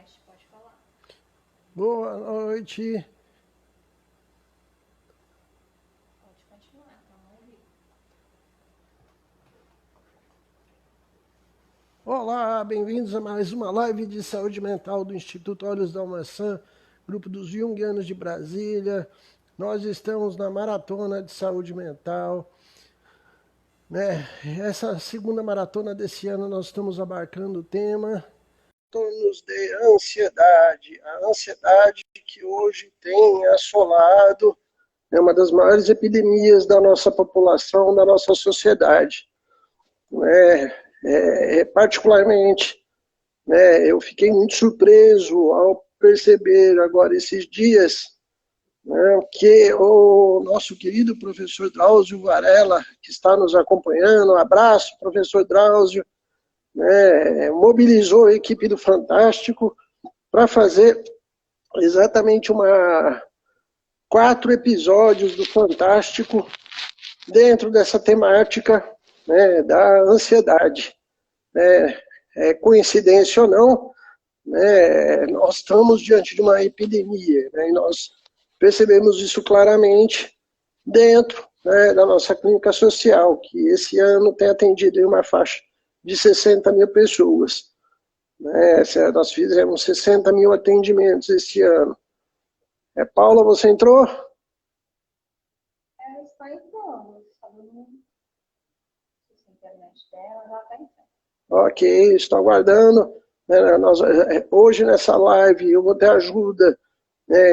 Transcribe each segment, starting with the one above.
noite, pode falar. Boa noite. Pode continuar, tá ouvindo? Olá, bem-vindos a mais uma live de saúde mental do Instituto Olhos da Maçã, grupo dos Jungianos de Brasília. Nós estamos na maratona de saúde mental, né? Essa segunda maratona desse ano nós estamos abarcando o tema transtornos de ansiedade. A ansiedade que hoje tem assolado é uma das maiores epidemias da nossa população, da nossa sociedade. Particularmente, eu fiquei muito surpreso ao perceber agora esses dias, que o nosso querido professor Drauzio Varela, que está nos acompanhando, um abraço, professor Drauzio, mobilizou a equipe do Fantástico para fazer exatamente 4 episódios do Fantástico dentro dessa temática, da ansiedade. Coincidência ou não, nós estamos diante de uma epidemia, e nós percebemos isso claramente dentro, da nossa clínica social, que esse ano tem atendido em uma faixa de 60 mil pessoas. Nós fizemos 60 mil atendimentos esse ano. Paula, você entrou? Está entrando, está no internet dela, já está entrando. Ok, estou aguardando. Hoje nessa live eu vou ter a ajuda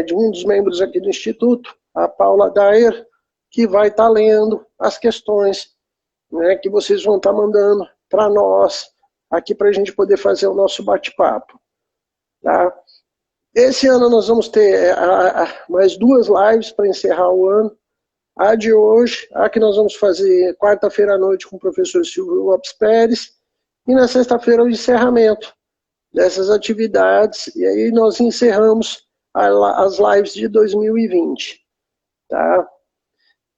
de um dos membros aqui do Instituto, a Paula Dyer, que vai estar lendo as questões que vocês vão estar mandando para nós, aqui para a gente poder fazer o nosso bate-papo. Tá? Esse ano nós vamos ter mais 2 lives para encerrar o ano. A de hoje, a que nós vamos fazer quarta-feira à noite com o professor Silvio Lopes Pérez, e na sexta-feira o encerramento dessas atividades, e aí nós encerramos as lives de 2020. Tá?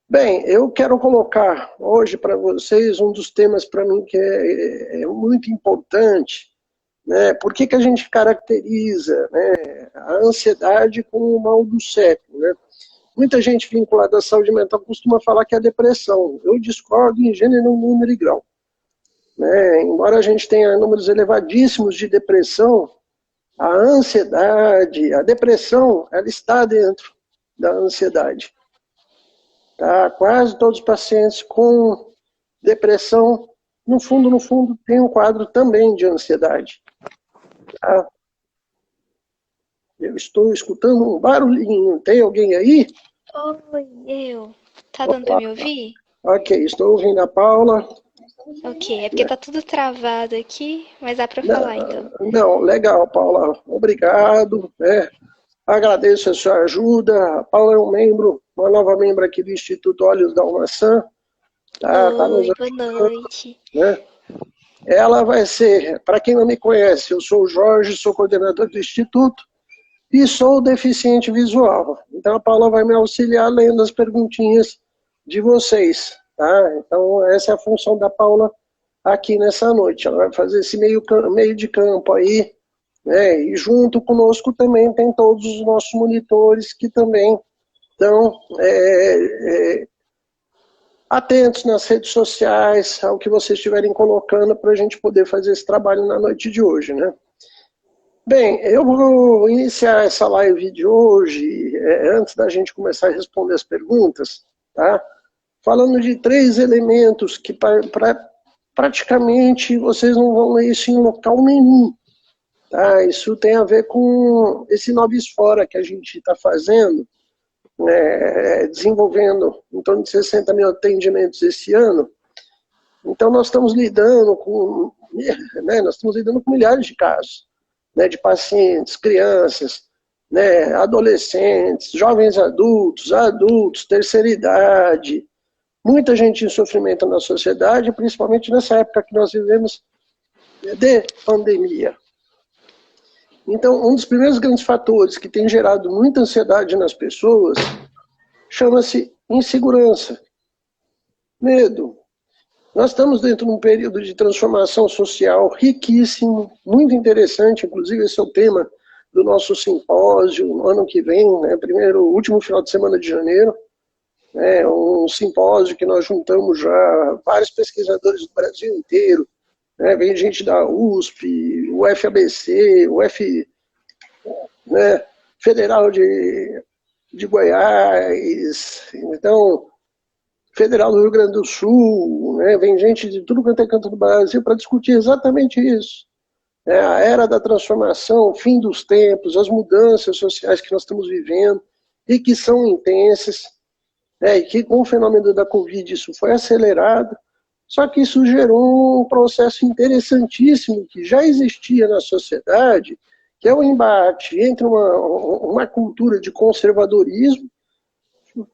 Bem, eu quero colocar hoje para vocês um dos temas para mim que é muito importante, por que a gente caracteriza a ansiedade como o mal do século, Muita gente vinculada à saúde mental costuma falar que é a depressão. Eu discordo em gênero, número e grau. Embora a gente tenha números elevadíssimos de depressão, a ansiedade, a depressão, ela está dentro da ansiedade. Tá? Quase todos os pacientes com depressão, no fundo, tem um quadro também de ansiedade. Tá? Eu estou escutando um barulhinho. Tem alguém aí? Oi, eu. Tá dando pra me ouvir? Ok, estou ouvindo a Paula. Ok, é porque tá tudo travado aqui, mas dá pra falar então. Não, legal, Paula. Obrigado. Agradeço a sua ajuda. A Paula é uma nova membro aqui do Instituto Olhos da Maçã. Oi, boa noite. Ela vai ser, para quem não me conhece, eu sou o Jorge, sou coordenador do Instituto e sou deficiente visual. Então a Paula vai me auxiliar lendo as perguntinhas de vocês. Tá? Então essa é a função da Paula aqui nessa noite. Ela vai fazer esse meio de campo aí, e junto conosco também tem todos os nossos monitores que também estão atentos nas redes sociais ao que vocês estiverem colocando para a gente poder fazer esse trabalho na noite de hoje, Bem, eu vou iniciar essa live de hoje, antes da gente começar a responder as perguntas, tá? Falando de 3 elementos que praticamente vocês não vão ler isso em local nenhum. Tá? Isso tem a ver com esse Novis Fora que a gente está fazendo, desenvolvendo em torno de 60 mil atendimentos esse ano. Então nós estamos lidando com milhares de casos, de pacientes, crianças, adolescentes, jovens adultos, terceira idade, muita gente em sofrimento na sociedade, principalmente nessa época que nós vivemos de pandemia. Então, um dos primeiros grandes fatores que tem gerado muita ansiedade nas pessoas chama-se insegurança, medo. Nós estamos dentro de um período de transformação social riquíssimo, muito interessante, inclusive esse é o tema do nosso simpósio no ano que vem, né, último final de semana de janeiro, né, um simpósio que nós juntamos já vários pesquisadores do Brasil inteiro, né, vem gente da USP, o FABC, o né, Federal de Goiás, então, Federal do Rio Grande do Sul, né, vem gente de tudo quanto é canto do Brasil para discutir exatamente isso. A era da transformação, o fim dos tempos, as mudanças sociais que nós estamos vivendo e que são intensas, e que com o fenômeno da Covid isso foi acelerado, só que isso gerou um processo interessantíssimo que já existia na sociedade, que é o embate entre uma cultura de conservadorismo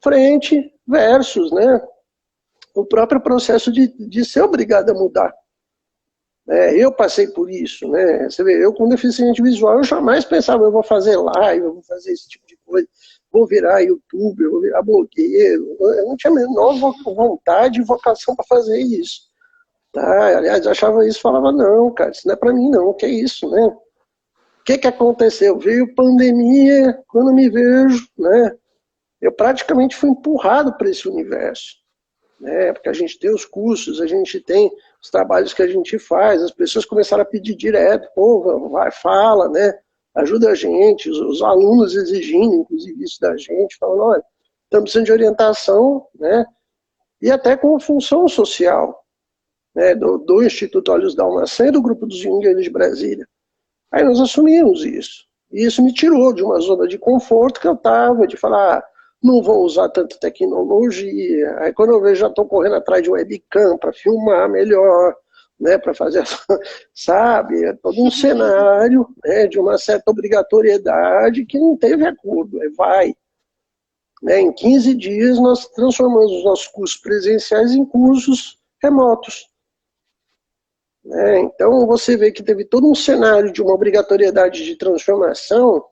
frente versus, né, o próprio processo de ser obrigado a mudar. Eu passei por isso, né? Você vê, eu com deficiente visual, eu jamais pensava, eu vou fazer live, eu vou fazer esse tipo de coisa, vou virar youtuber, eu vou virar blogueiro. Eu não tinha a menor vontade e vocação para fazer isso. Tá? Aliás, eu achava isso, falava, não, cara, isso não é para mim não, que é isso, né? O que aconteceu? Veio pandemia, quando me vejo, né? Eu praticamente fui empurrado para esse universo. Né, porque a gente tem os cursos, a gente tem os trabalhos que a gente faz, as pessoas começaram a pedir direto, pô, vai, fala, né, ajuda a gente, os alunos exigindo, inclusive, isso da gente, falando, olha, estamos precisando de orientação, né, e até com função social, né, do Instituto Olhos da Almaçã e do Grupo dos Jungers de Brasília. Aí nós assumimos isso, e isso me tirou de uma zona de conforto que eu estava, de falar, não vou usar tanta tecnologia. Aí quando eu vejo, já estou correndo atrás de webcam para filmar melhor, né, para fazer, sabe, é todo um cenário, né, de uma certa obrigatoriedade que não teve acordo, vai. Né, em 15 dias nós transformamos os nossos cursos presenciais em cursos remotos. Né, então você vê que teve todo um cenário de uma obrigatoriedade de transformação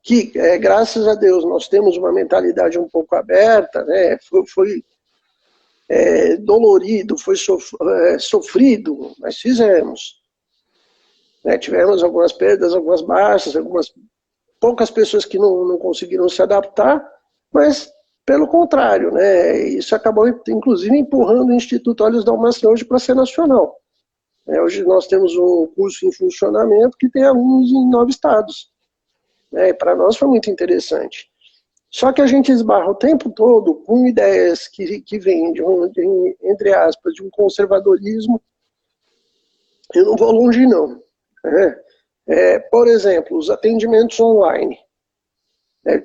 que, graças a Deus, nós temos uma mentalidade um pouco aberta, né? Foi dolorido, foi sofrido, mas fizemos. Né? Tivemos algumas perdas, algumas baixas, poucas pessoas que não conseguiram se adaptar, mas, pelo contrário, né? Isso acabou, inclusive, empurrando o Instituto Olhos da Almaçã hoje para ser nacional. Hoje nós temos um curso em funcionamento que tem alunos em 9 estados. Para nós foi muito interessante. Só que a gente esbarra o tempo todo com ideias que vêm entre aspas, de um conservadorismo. Eu não vou longe, não. Por exemplo, os atendimentos online.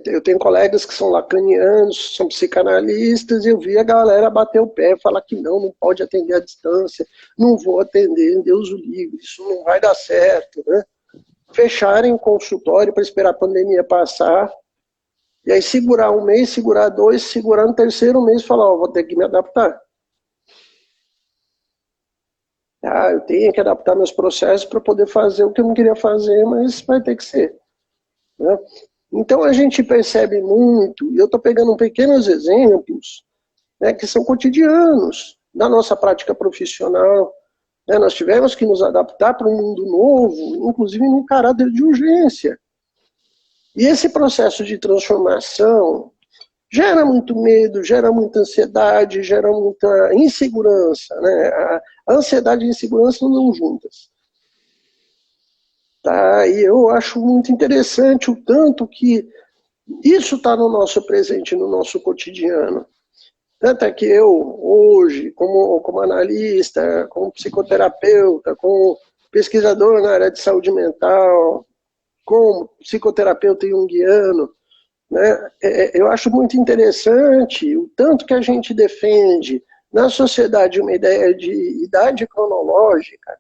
Eu tenho colegas que são lacanianos, são psicanalistas, e eu vi a galera bater o pé, falar que não pode atender à distância, não vou atender, Deus o livre, isso não vai dar certo, né? Fecharem o consultório para esperar a pandemia passar, e aí segurar um mês, segurar 2, segurar no terceiro mês e falar, vou ter que me adaptar. Eu tenho que adaptar meus processos para poder fazer o que eu não queria fazer, mas vai ter que ser. Né? Então a gente percebe muito, e eu estou pegando pequenos exemplos, né, que são cotidianos da nossa prática profissional. Nós tivemos que nos adaptar para um mundo novo, inclusive num caráter de urgência. E esse processo de transformação gera muito medo, gera muita ansiedade, gera muita insegurança. Né? A ansiedade e a insegurança andam juntas. Tá? E eu acho muito interessante o tanto que isso está no nosso presente, no nosso cotidiano. Tanto é que eu, hoje, como analista, como psicoterapeuta, como pesquisador na área de saúde mental, como psicoterapeuta junguiano, né, eu acho muito interessante o tanto que a gente defende na sociedade uma ideia de idade cronológica,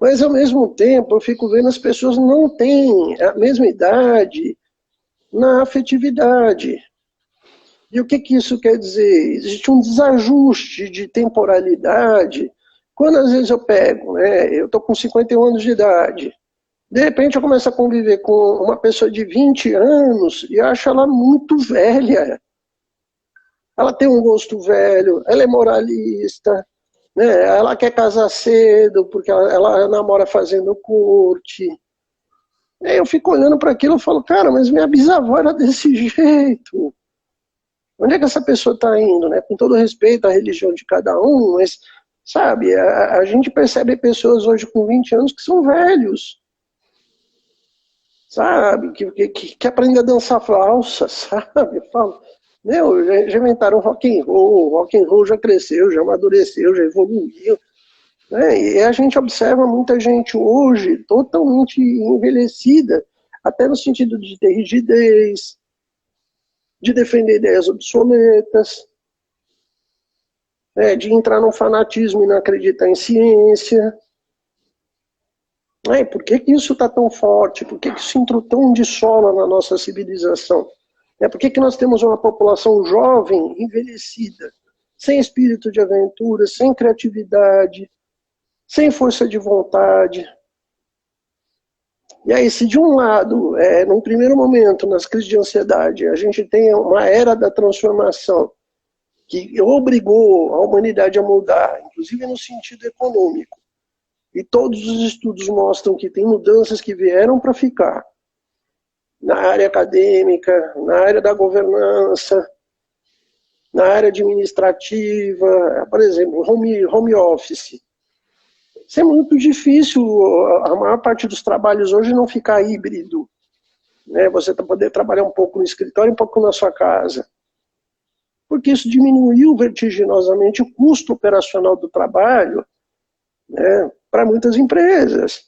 mas ao mesmo tempo eu fico vendo as pessoas não têm a mesma idade na afetividade. E o que isso quer dizer? Existe um desajuste de temporalidade. Quando às vezes eu pego, né, eu estou com 51 anos de idade, de repente eu começo a conviver com uma pessoa de 20 anos e acho ela muito velha. Ela tem um gosto velho, ela é moralista, né, ela quer casar cedo porque ela namora fazendo corte. Aí eu fico olhando para aquilo e falo, cara, mas minha bisavó era desse jeito. Onde é que essa pessoa está indo, né? Com todo respeito à religião de cada um, mas, sabe, a gente percebe pessoas hoje com 20 anos que são velhos, sabe? Que aprendem a dançar valsa, sabe? Eu falo, meu, já inventaram rock and roll já cresceu, já amadureceu, já evoluiu. Né? E a gente observa muita gente hoje totalmente envelhecida, até no sentido de ter rigidez, de defender ideias obsoletas, né? De entrar no fanatismo e não acreditar em ciência. Por que isso está tão forte? Por que isso entrou tão de sola na nossa civilização? Por que nós temos uma população jovem, envelhecida, sem espírito de aventura, sem criatividade, sem força de vontade? E aí, se de um lado, num primeiro momento, nas crises de ansiedade, a gente tem uma era da transformação que obrigou a humanidade a mudar, inclusive no sentido econômico, e todos os estudos mostram que tem mudanças que vieram para ficar, na área acadêmica, na área da governança, na área administrativa, por exemplo, home office. Isso é muito difícil, a maior parte dos trabalhos hoje não ficar híbrido. Né? Você poder trabalhar um pouco no escritório e um pouco na sua casa. Porque isso diminuiu vertiginosamente o custo operacional do trabalho, né, para muitas empresas.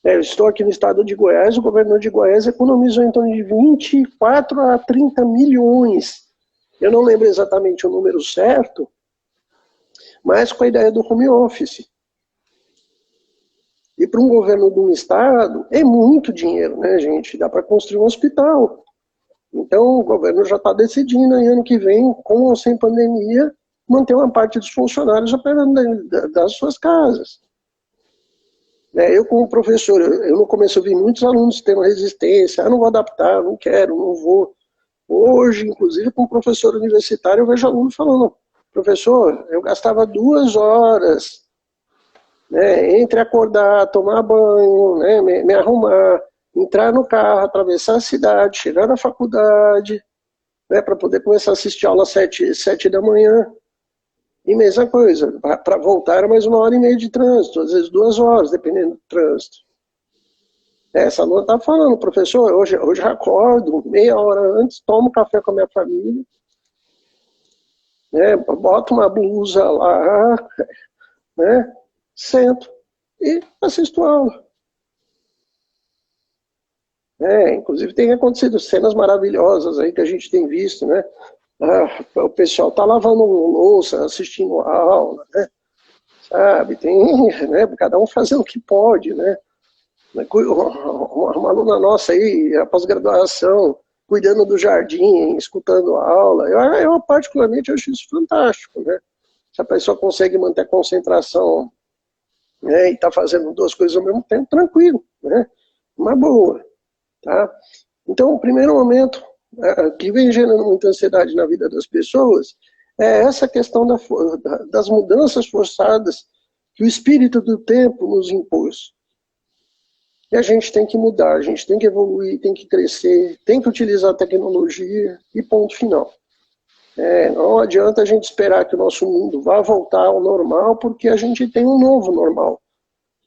Eu estou aqui no estado de Goiás, o governo de Goiás economizou em torno de 24 a 30 milhões. Eu não lembro exatamente o número certo, mas com a ideia do home office. E para um governo de um estado, é muito dinheiro, né, gente? Dá para construir um hospital. Então, o governo já está decidindo, aí, ano que vem, com ou sem pandemia, manter uma parte dos funcionários operando das suas casas. Eu, como professor, eu no começo eu vi muitos alunos tendo resistência, não vou adaptar, não quero, não vou. Hoje, inclusive, como professor universitário, eu vejo aluno falando, professor, eu gastava 2 horas, né, entre acordar, tomar banho, né, me arrumar, entrar no carro, atravessar a cidade, chegar na faculdade, né, para poder começar a assistir aula às 7 da manhã. E mesma coisa, para voltar era mais 1h30 de trânsito, às vezes 2 horas, dependendo do trânsito. Essa aluna está falando, professor, hoje eu acordo meia hora antes, tomo café com a minha família, né, boto uma blusa lá, né, sento e assisto a aula. Inclusive tem acontecido cenas maravilhosas aí que a gente tem visto, né? O pessoal tá lavando louça, assistindo a aula, né? Sabe, tem, né, cada um fazendo o que pode, né? Uma aluna nossa aí, a pós-graduação, cuidando do jardim, escutando a aula. Eu particularmente acho isso fantástico, né? Se a pessoa consegue manter a concentração, né, e tá fazendo 2 coisas ao mesmo tempo, tranquilo, né? Uma boa, tá? Então, o primeiro momento que vem gerando muita ansiedade na vida das pessoas é essa questão das mudanças forçadas que o espírito do tempo nos impôs. E a gente tem que mudar, a gente tem que evoluir, tem que crescer, tem que utilizar a tecnologia e ponto final. Não adianta a gente esperar que o nosso mundo vá voltar ao normal, porque a gente tem um novo normal.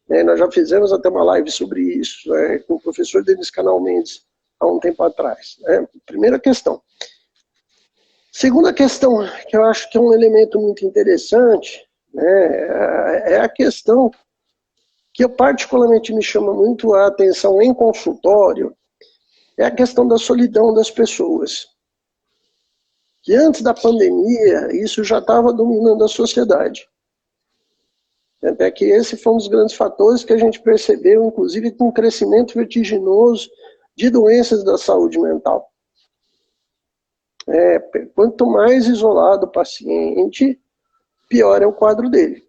Nós já fizemos até uma live sobre isso, com o professor Denis Canal Mendes, há um tempo atrás. Primeira questão. Segunda questão, que eu acho que é um elemento muito interessante, né, é a questão que eu particularmente me chama muito a atenção em consultório, é a questão da solidão das pessoas. Que antes da pandemia, isso já estava dominando a sociedade. Até que esse foi um dos grandes fatores que a gente percebeu, inclusive com o crescimento vertiginoso de doenças da saúde mental. Quanto mais isolado o paciente, pior é o quadro dele.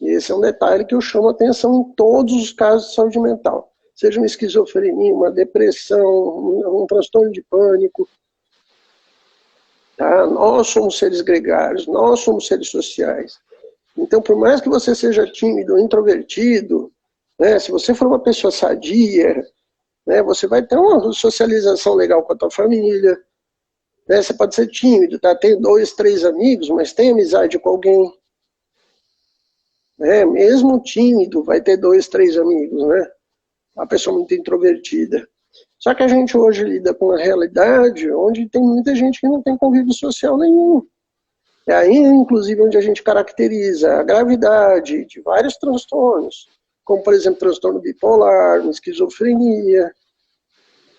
E esse é um detalhe que eu chamo a atenção em todos os casos de saúde mental. Seja uma esquizofrenia, uma depressão, um transtorno de pânico. Tá? Nós somos seres gregários, nós somos seres sociais. Então, por mais que você seja tímido, introvertido, né? Se você for uma pessoa sadia, né, você vai ter uma socialização legal com a tua família, né? Você pode ser tímido, tá? Tem 2, 3 amigos, mas tem amizade com alguém, né? Mesmo tímido vai ter 2, 3 amigos, né? Uma pessoa muito introvertida. Só que a gente hoje lida com a realidade onde tem muita gente que não tem convívio social nenhum. É aí, inclusive, onde a gente caracteriza a gravidade de vários transtornos, como, por exemplo, transtorno bipolar, esquizofrenia.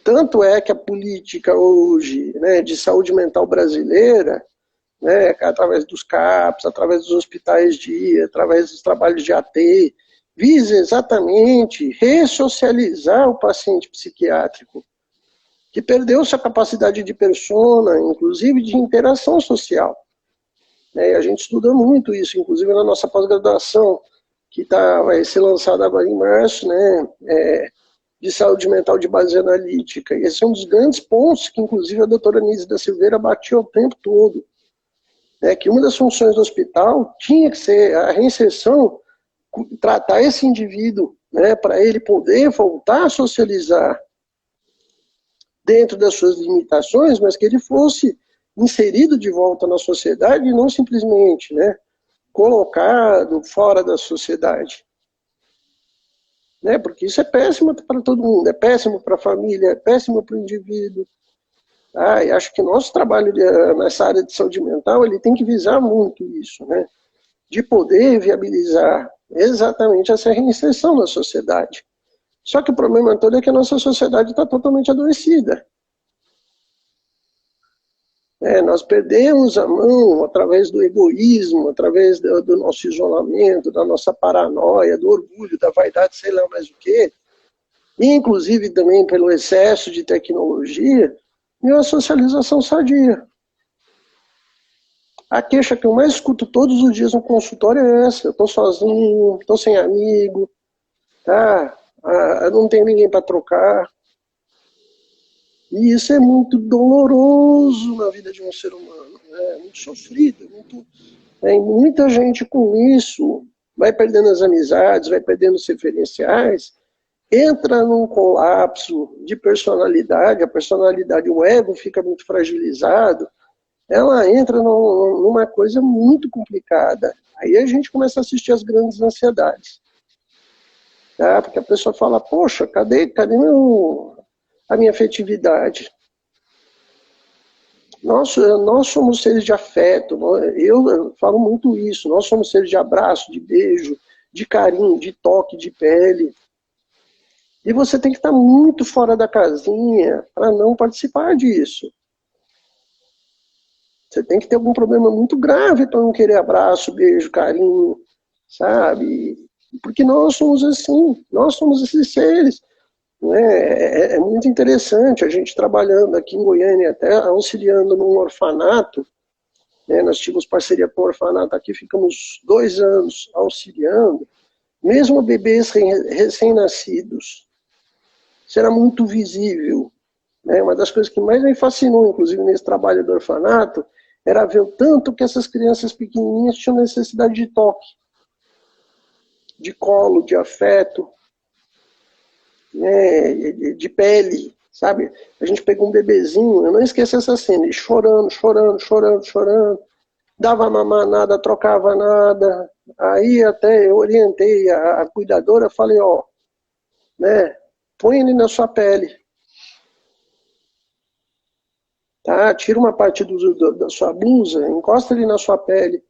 Tanto é que a política hoje, né, de saúde mental brasileira, né, através dos CAPs, através dos hospitais dia, através dos trabalhos de AT, visa exatamente ressocializar o paciente psiquiátrico, que perdeu sua capacidade de persona, inclusive de interação social. E a gente estuda muito isso, inclusive na nossa pós-graduação, que vai ser lançada agora em março, né, de saúde mental de base analítica. E esse é um dos grandes pontos que, inclusive, a doutora Nise da Silveira batia o tempo todo, né, que uma das funções do hospital tinha que ser a reinserção, tratar esse indivíduo, né, para ele poder voltar a socializar dentro das suas limitações, mas que ele fosse inserido de volta na sociedade e não simplesmente, né, colocado fora da sociedade. Né, porque isso é péssimo para todo mundo, é péssimo para a família, é péssimo para o indivíduo. E acho que nosso trabalho nessa área de saúde mental ele tem que visar muito isso, né, de poder viabilizar exatamente essa reinserção na sociedade. Só que o problema todo é que a nossa sociedade está totalmente adoecida. Nós perdemos a mão através do egoísmo, através do nosso isolamento, da nossa paranoia, do orgulho, da vaidade, sei lá mais o quê, e inclusive também pelo excesso de tecnologia e uma socialização sadia. A queixa que eu mais escuto todos os dias no consultório é essa: eu estou sozinho, estou sem amigo, tá? Eu não tenho ninguém para trocar. E isso é muito doloroso na vida de um ser humano, né? Muito sofrido, muita gente com isso vai perdendo as amizades, vai perdendo os referenciais, entra num colapso de personalidade, a personalidade, o ego fica muito fragilizado, ela entra numa coisa muito complicada. Aí a gente começa a assistir as grandes ansiedades. Tá? Porque a pessoa fala, poxa, cadê a minha afetividade? Nós somos seres de afeto, eu falo muito isso, nós somos seres de abraço, de beijo, de carinho, de toque, de pele. E você tem que estar muito fora da casinha para não participar disso. Você tem que ter algum problema muito grave para não querer abraço, beijo, carinho, sabe? Porque nós somos assim, nós somos esses seres. É muito interessante a gente trabalhando aqui em Goiânia, até auxiliando num orfanato, né? Nós tínhamos parceria com o orfanato aqui, ficamos 2 anos auxiliando, mesmo bebês recém-nascidos. Isso era muito visível, né? Uma das coisas que mais me fascinou, inclusive nesse trabalho do orfanato, era ver o tanto que essas crianças pequenininhas tinham necessidade de toque, de colo, de afeto, de pele, sabe? A gente pegou um bebezinho, eu não esqueço essa cena, ele chorando, dava mamar nada, trocava nada. Aí até eu orientei a cuidadora, falei, né, põe ele na sua pele. Tá? Tira uma parte da sua blusa, encosta ele na sua pele.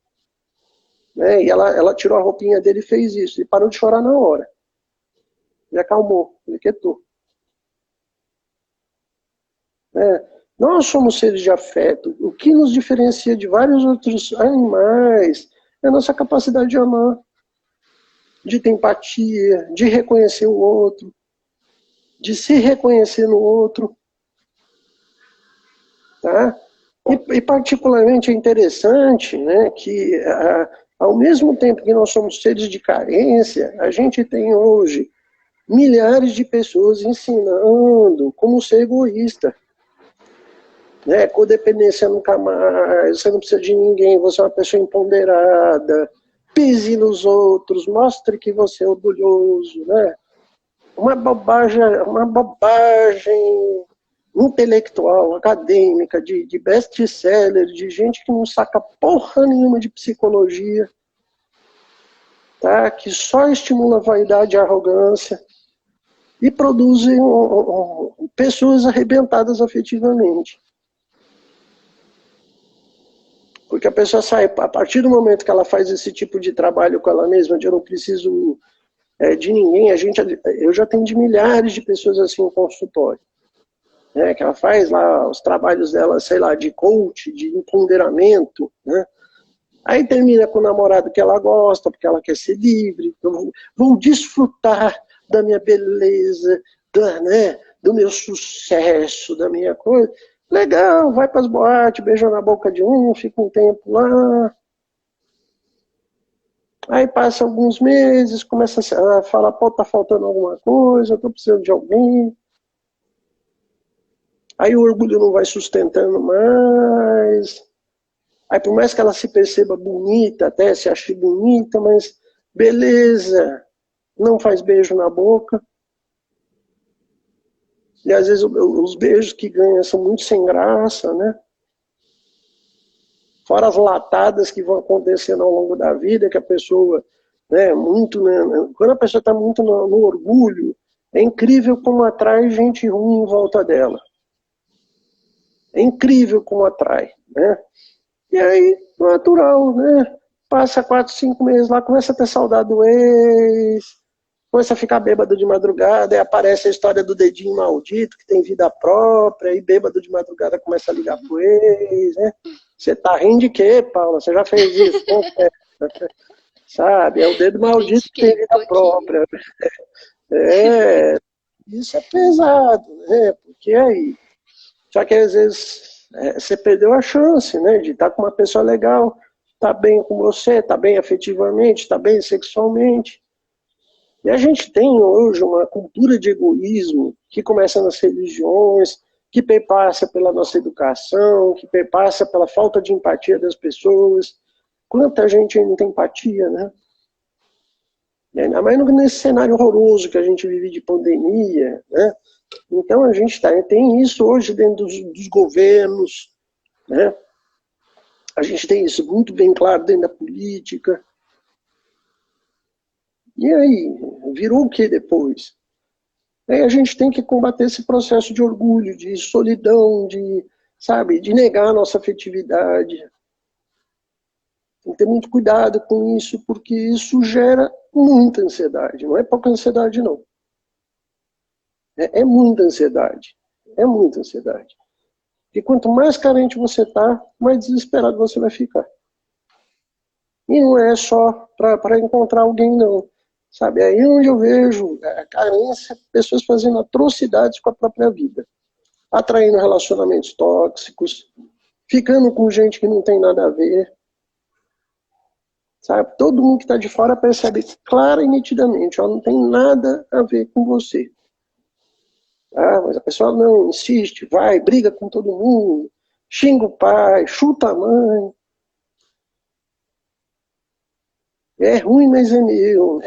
Né? E ela tirou a roupinha dele e fez isso. E parou de chorar na hora. Ele acalmou, ele quietou. Nós somos seres de afeto. O que nos diferencia de vários outros animais é a nossa capacidade de amar, de ter empatia, de reconhecer o outro, de se reconhecer no outro. Tá? E particularmente é interessante, né, que ao mesmo tempo que nós somos seres de carência, a gente tem hoje milhares de pessoas ensinando como ser egoísta. Né? Codependência nunca mais, você não precisa de ninguém, você é uma pessoa empoderada, pise nos outros, mostre que você é orgulhoso, né? uma bobagem intelectual, acadêmica, de best-seller, de gente que não saca porra nenhuma de psicologia, tá? Que só estimula a vaidade e a arrogância e produzem pessoas arrebentadas afetivamente. Porque a pessoa sai, a partir do momento que ela faz esse tipo de trabalho com ela mesma, de eu não preciso de ninguém, eu já atendi milhares de pessoas assim no consultório. Né, que ela faz lá os trabalhos dela, sei lá, de coach, de empoderamento, né? Aí termina com o namorado que ela gosta, porque ela quer ser livre, então vão desfrutar da minha beleza, do meu sucesso, da minha coisa. Legal, vai para as boates, beija na boca de um, fica um tempo lá. Aí passa alguns meses, começa a falar, pô, tá faltando alguma coisa, eu tô precisando de alguém. Aí o orgulho não vai sustentando mais. Aí por mais que ela se perceba bonita, até se ache bonita, mas beleza, não faz beijo na boca. E às vezes os beijos que ganha são muito sem graça, né? Fora as latadas que vão acontecendo ao longo da vida, que a pessoa, né, quando a pessoa está muito no orgulho, é incrível como atrai gente ruim em volta dela. É incrível como atrai, né? E aí, natural, né? Passa 4, 5 meses lá, começa a ter saudade do ex, começa a ficar bêbado de madrugada, aí aparece a história do dedinho maldito, que tem vida própria, e bêbado de madrugada começa a ligar pro ex, né? Você tá rindo de quê, Paula? Você já fez isso? Sabe? É o dedo maldito que tem vida própria. Isso é pesado, né? Porque aí... Só que às vezes você perdeu a chance, né, de estar com uma pessoa legal, estar bem com você, estar bem afetivamente, estar bem sexualmente. E a gente tem hoje uma cultura de egoísmo que começa nas religiões, que perpassa pela nossa educação, que perpassa pela falta de empatia das pessoas. Quanta gente não tem empatia, né? E ainda mais nesse cenário horroroso que a gente vive de pandemia, né? Então a gente tem isso hoje dentro dos governos, né? A gente tem isso muito bem claro dentro da política. E aí, virou o que depois? Aí a gente tem que combater esse processo de orgulho, de solidão, de negar a nossa afetividade. Tem que ter muito cuidado com isso, porque isso gera muita ansiedade. Não é pouca ansiedade, não. É muita ansiedade. É muita ansiedade. E quanto mais carente você está, mais desesperado você vai ficar. E não é só para encontrar alguém, não. Sabe, é aí onde eu vejo a carência, pessoas fazendo atrocidades com a própria vida. Atraindo relacionamentos tóxicos, ficando com gente que não tem nada a ver. Sabe, todo mundo que está de fora percebe clara e nitidamente, ó, não tem nada a ver com você. Ah, mas a pessoa não insiste, vai, briga com todo mundo, xinga o pai, chuta a mãe. É ruim, mas é meu.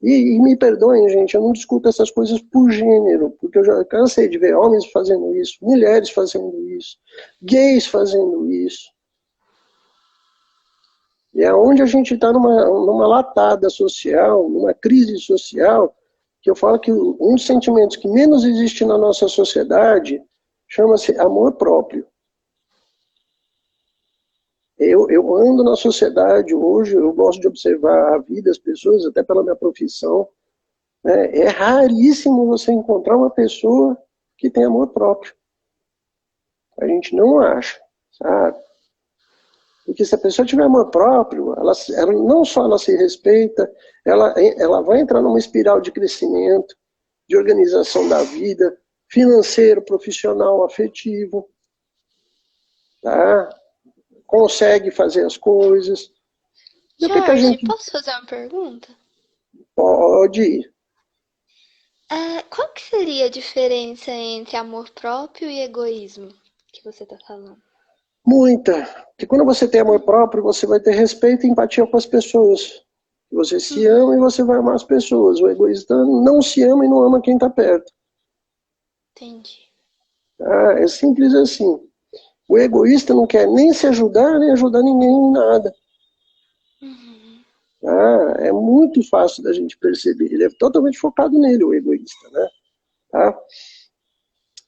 E me perdoem, gente, eu não discuto essas coisas por gênero, porque eu já cansei de ver homens fazendo isso, mulheres fazendo isso, gays fazendo isso. E é onde a gente está numa latada social, numa crise social, que eu falo que um dos sentimentos que menos existe na nossa sociedade chama-se amor próprio. Eu ando na sociedade hoje, eu gosto de observar a vida das pessoas, até pela minha profissão. Né? É raríssimo você encontrar uma pessoa que tem amor próprio. A gente não acha, sabe? Porque se a pessoa tiver amor próprio, ela não só ela se respeita, ela vai entrar numa espiral de crescimento, de organização da vida, financeiro, profissional, afetivo, tá? Consegue fazer as coisas. Jorge, posso fazer uma pergunta? Pode ir. Qual que seria a diferença entre amor próprio e egoísmo que você está falando? Muita. Porque quando você tem amor próprio, você vai ter respeito e empatia com as pessoas. Você se ama e você vai amar as pessoas. O egoísta não se ama e não ama quem está perto. Entendi. Tá? É simples assim. O egoísta não quer nem se ajudar, nem ajudar ninguém em nada. Uhum. Tá? É muito fácil da gente perceber. Ele é totalmente focado nele, o egoísta. Né? Tá?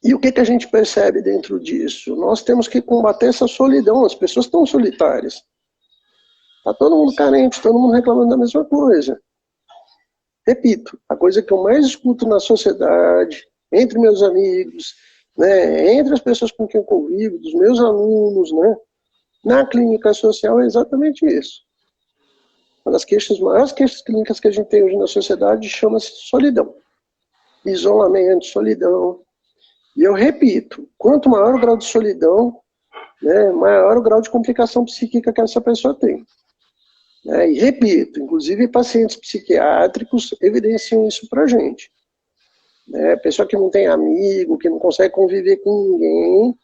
E o que, que a gente percebe dentro disso? Nós temos que combater essa solidão. As pessoas estão solitárias. Está todo mundo carente, todo mundo reclamando da mesma coisa. Repito, a coisa que eu mais escuto na sociedade, entre meus amigos, né, entre as pessoas com quem eu convivo, dos meus alunos, né, na clínica social é exatamente isso. Uma das maiores queixas clínicas que a gente tem hoje na sociedade chama-se solidão. Isolamento, solidão. E eu repito, quanto maior o grau de solidão, né, maior o grau de complicação psíquica que essa pessoa tem. E repito, inclusive pacientes psiquiátricos evidenciam isso para a gente. Pessoa que não tem amigo, que não consegue conviver com ninguém,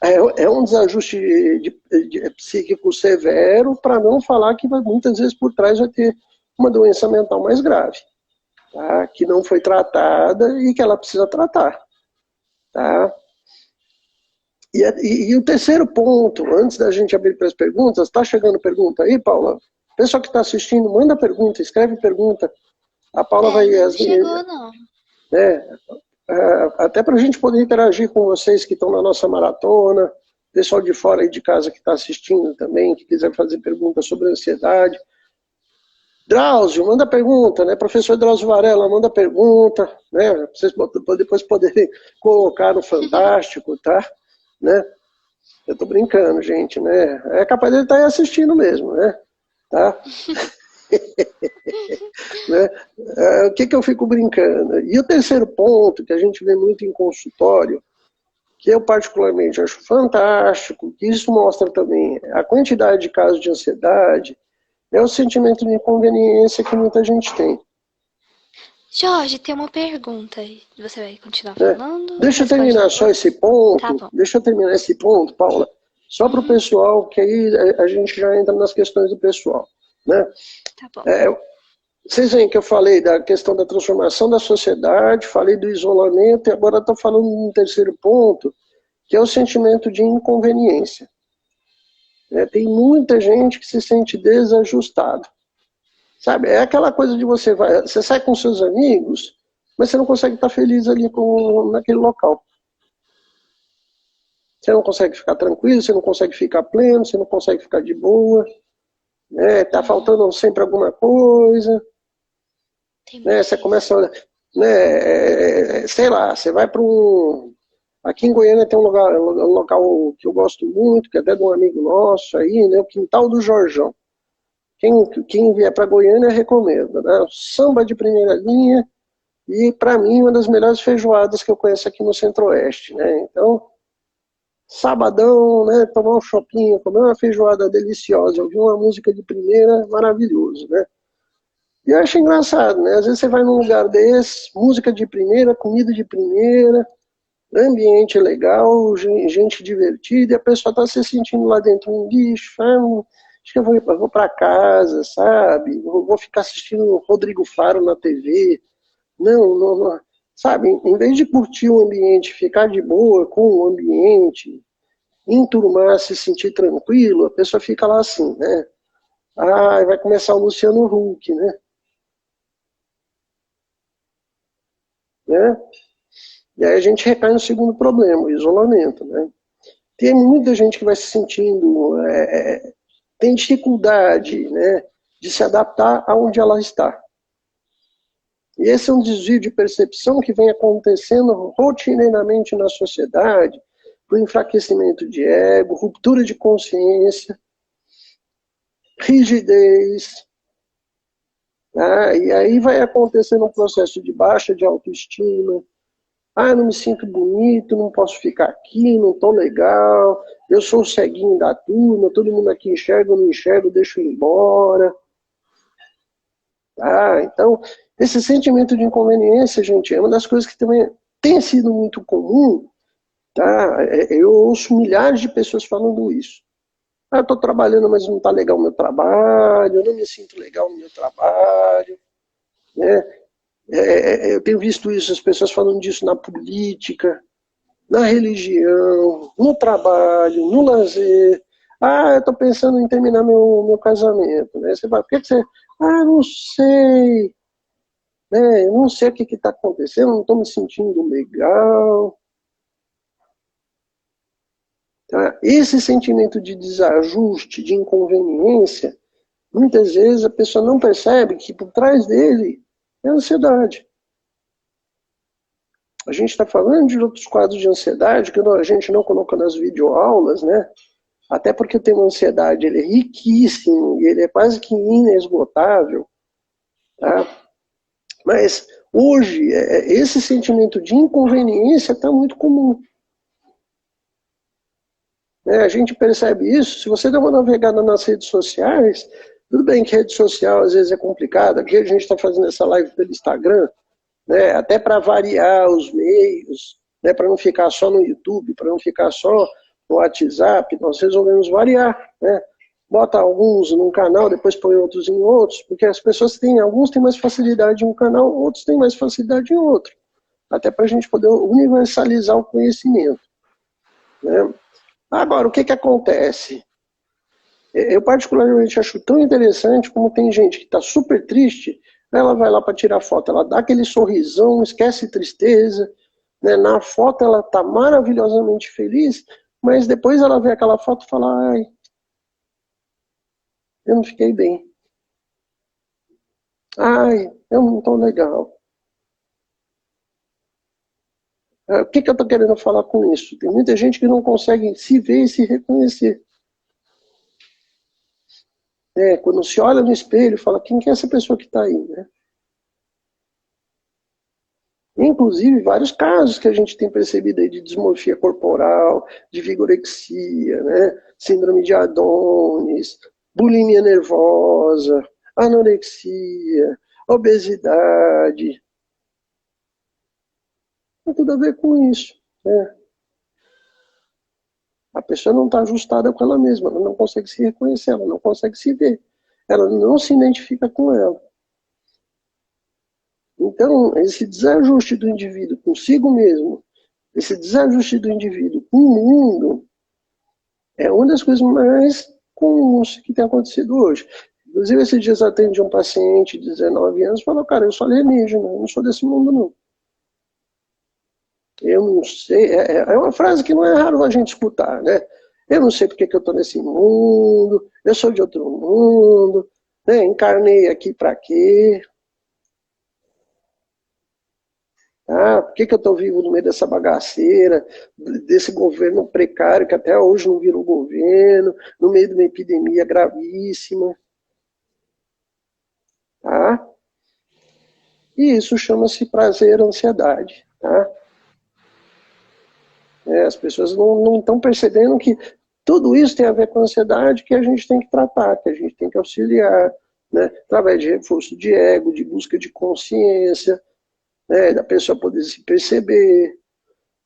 é um desajuste psíquico severo, para não falar que muitas vezes por trás vai ter uma doença mental mais grave, tá? Que não foi tratada e que ela precisa tratar. Tá? E o terceiro ponto, antes da gente abrir para as perguntas, está chegando pergunta aí, Paula? Pessoal que está assistindo, manda pergunta, escreve pergunta. A Paula vai... Não chegou, não. Até para a gente poder interagir com vocês que estão na nossa maratona, pessoal de fora aí de casa que está assistindo também, que quiser fazer perguntas sobre ansiedade. Drauzio, manda pergunta, né? Professor Drauzio Varela, manda pergunta, né? Pra vocês depois poderem colocar no Fantástico, tá? Né? Eu tô brincando, gente, né? É capaz de ele estar aí assistindo mesmo, né? Tá? Né? O que eu fico brincando? E o terceiro ponto, que a gente vê muito em consultório, que eu particularmente acho fantástico, que isso mostra também a quantidade de casos de ansiedade, é o sentimento de inconveniência que muita gente tem. Jorge, tem uma pergunta aí. Você vai continuar falando? Deixa eu terminar só esse ponto. Tá bom. Deixa eu terminar esse ponto, Paula. Só para o pessoal, que aí a gente já entra nas questões do pessoal. Né? Tá bom. Vocês veem que eu falei da questão da transformação da sociedade, falei do isolamento, e agora estou falando de um terceiro ponto, que é o sentimento de inconveniência. Tem muita gente que se sente desajustado. Sabe, é aquela coisa de você sai com seus amigos, mas você não consegue estar feliz ali naquele local. Você não consegue ficar tranquilo, você não consegue ficar pleno, você não consegue ficar de boa. Tá faltando sempre alguma coisa. Você começa a... sei lá, você vai para um... Aqui em Goiânia tem um local que eu gosto muito, que é até de um amigo nosso aí, né, o Quintal do Jorjão. Quem vier para Goiânia recomendo, né? Samba de primeira linha e, para mim, uma das melhores feijoadas que eu conheço aqui no Centro-Oeste. Né? Então, sabadão, né? Tomar um chopinho, comer uma feijoada deliciosa, ouvir uma música de primeira, maravilhoso. Né? E eu acho engraçado, né? Às vezes você vai num lugar desse, música de primeira, comida de primeira, ambiente legal, gente divertida, e a pessoa está se sentindo lá dentro um lixo, acho que eu vou para casa, sabe? Vou ficar assistindo Rodrigo Faro na TV. Não, sabe? Em vez de curtir o ambiente, ficar de boa com o ambiente, enturmar, se sentir tranquilo, a pessoa fica lá assim, né? Vai começar o Luciano Huck, né? E aí a gente recai no segundo problema, o isolamento, né? Tem muita gente que vai se sentindo... tem dificuldade, né, de se adaptar aonde ela está. E esse é um desvio de percepção que vem acontecendo rotineiramente na sociedade, por enfraquecimento de ego, ruptura de consciência, rigidez. Tá? E aí vai acontecendo um processo de baixa de autoestima. Não me sinto bonito, não posso ficar aqui, não estou legal, eu sou o ceguinho da turma, todo mundo aqui enxerga, eu não enxergo, deixo ir embora. Então, esse sentimento de inconveniência, gente, é uma das coisas que também tem sido muito comum. Tá? Eu ouço milhares de pessoas falando isso. Ah, eu estou trabalhando, mas não está legal o meu trabalho, eu não me sinto legal no meu trabalho, né? Eu tenho visto isso, as pessoas falando disso na política, na religião, no trabalho, no lazer. Ah, eu estou pensando em terminar meu casamento. Né? Você vai, por que você... Ah, não sei. Né? Eu não sei o que está acontecendo, não estou me sentindo legal. Tá? Esse sentimento de desajuste, de inconveniência, muitas vezes a pessoa não percebe que por trás dele é ansiedade. A gente está falando de outros quadros de ansiedade que a gente não coloca nas videoaulas, né? Até porque o tema ansiedade ele é riquíssimo e ele é quase que inesgotável. Tá? Mas hoje, esse sentimento de inconveniência está muito comum. A gente percebe isso, se você der uma navegada nas redes sociais, tudo bem que rede social às vezes é complicada, aqui a gente está fazendo essa live pelo Instagram, né, até para variar os meios, né, para não ficar só no YouTube, para não ficar só no WhatsApp, nós resolvemos variar, né? Bota alguns num canal, depois põe outros em outros, porque as pessoas têm, alguns têm mais facilidade em um canal, outros têm mais facilidade em outro, até para a gente poder universalizar o conhecimento, né? Agora, o que acontece? Eu particularmente acho tão interessante como tem gente que está super triste, ela vai lá para tirar foto, ela dá aquele sorrisão, esquece tristeza, né? Na foto ela está maravilhosamente feliz, mas depois ela vê aquela foto e fala, ai, eu não fiquei bem. Ai, eu não estou legal. O que eu estou querendo falar com isso? Tem muita gente que não consegue se ver e se reconhecer. Quando se olha no espelho, fala, quem que é essa pessoa que está aí, né? Inclusive, vários casos que a gente tem percebido aí de dismorfia corporal, de vigorexia, né? Síndrome de Adonis, bulimia nervosa, anorexia, obesidade. Tem tudo a ver com isso, né? A pessoa não está ajustada com ela mesma, ela não consegue se reconhecer, ela não consegue se ver, ela não se identifica com ela. Então, esse desajuste do indivíduo consigo mesmo, esse desajuste do indivíduo com o mundo, é uma das coisas mais comuns que tem acontecido hoje. Inclusive, esses dias eu atendi um paciente de 19 anos e falou, cara, eu sou alienígena, eu não sou desse mundo, não. Eu não sei, é uma frase que não é raro a gente escutar, né? Eu não sei porque que eu estou nesse mundo, eu sou de outro mundo, né? Encarnei aqui para quê? Ah, por que eu estou vivo no meio dessa bagaceira, desse governo precário que até hoje não virou governo, no meio de uma epidemia gravíssima? Tá? E isso chama-se prazer, ansiedade. Tá? As pessoas não estão percebendo que tudo isso tem a ver com a ansiedade que a gente tem que tratar, que a gente tem que auxiliar, né? Através de reforço de ego, de busca de consciência, né? Da pessoa poder se perceber,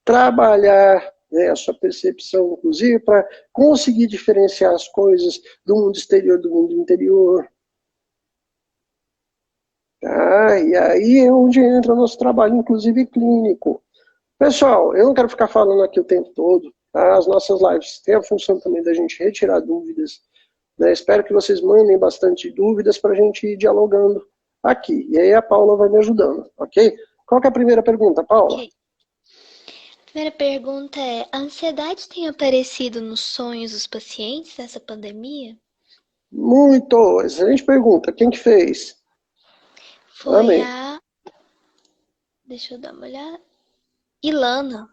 trabalhar, né, a sua percepção, inclusive, para conseguir diferenciar as coisas do mundo exterior do mundo interior. Tá? E aí é onde entra o nosso trabalho, inclusive clínico. Pessoal, eu não quero ficar falando aqui o tempo todo. Tá? As nossas lives têm a função também da gente retirar dúvidas. Né? Espero que vocês mandem bastante dúvidas para a gente ir dialogando aqui. E aí a Paula vai me ajudando, ok? Qual que é a primeira pergunta, Paula? Ok. A primeira pergunta é: a ansiedade tem aparecido nos sonhos dos pacientes nessa pandemia? Muito! Excelente pergunta. Quem que fez? Foi Amém. a... Deixa eu dar uma olhada. Ilana.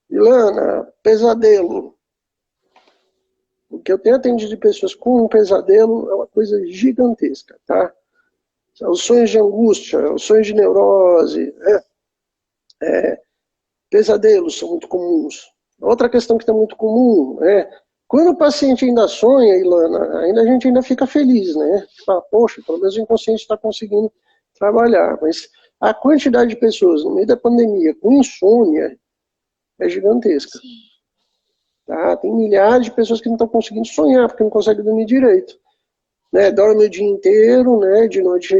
Ilana, pesadelo. O que eu tenho atendido de pessoas com um pesadelo é uma coisa gigantesca, tá? Os sonhos de angústia, os sonhos de neurose, né? Pesadelos são muito comuns. Outra questão que está muito comum é quando o paciente ainda sonha, Ilana, a gente ainda fica feliz, né? Fala, poxa, pelo menos o inconsciente está conseguindo trabalhar. Mas a quantidade de pessoas no meio da pandemia com insônia é gigantesca. Sim. Tá? Tem milhares de pessoas que não estão conseguindo sonhar, porque não conseguem dormir direito. Né? Dorme o dia inteiro, né? De noite,